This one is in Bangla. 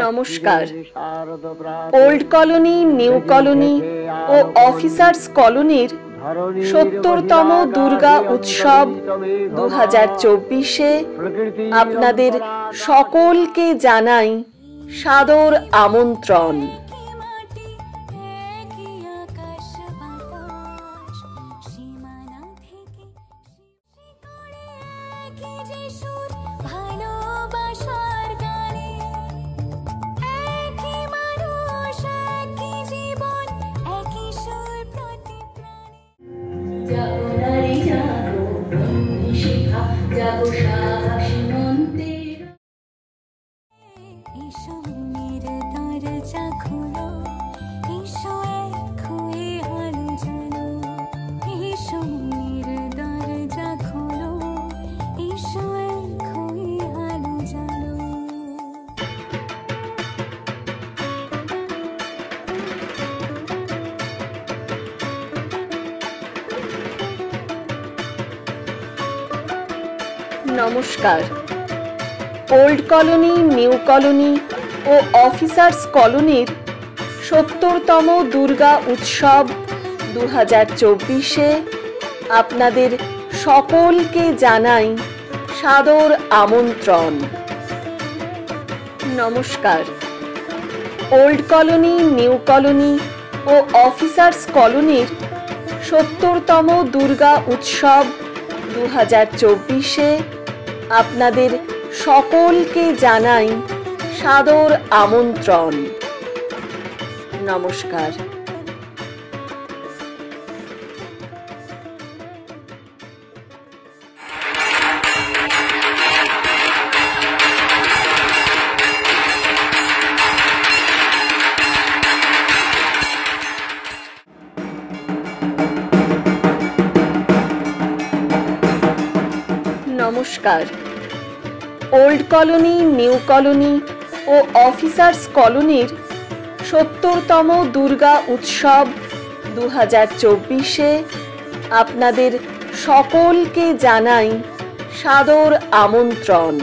নমস্কার। ওল্ড কলোনি, নিউ কলোনি ও অফিসার্স কলোনির ৭০তম দুর্গা উৎসব ২০২৪-এ আপনাদের সকলকে জানাই সাদর আমন্ত্রণ। নমস্কার। ওল্ড কলোনি, নিউ কলোনি ও অফিসার্স কলোনির ৭০তম দুর্গা উৎসব ২০২৪-এ আপনাদের সকলকে জানাই সাদর আমন্ত্রণ। নমস্কার। ওল্ড কলোনি, নিউ কলোনি ও অফিসার্স কলোনির ৭০তম দুর্গা উৎসব ২০২৪-এ আপনাদের সকলকে জানাই সাদর আমন্ত্রণ। নমস্কার। নমস্কার। ওল্ড কলোনি, নিউ কলোনি ও অফিসার্স কলোনির ৭০তম দুর্গা উৎসব ২০২৪-এ আপনাদের সকলকে জানাই সাদর আমন্ত্রণ।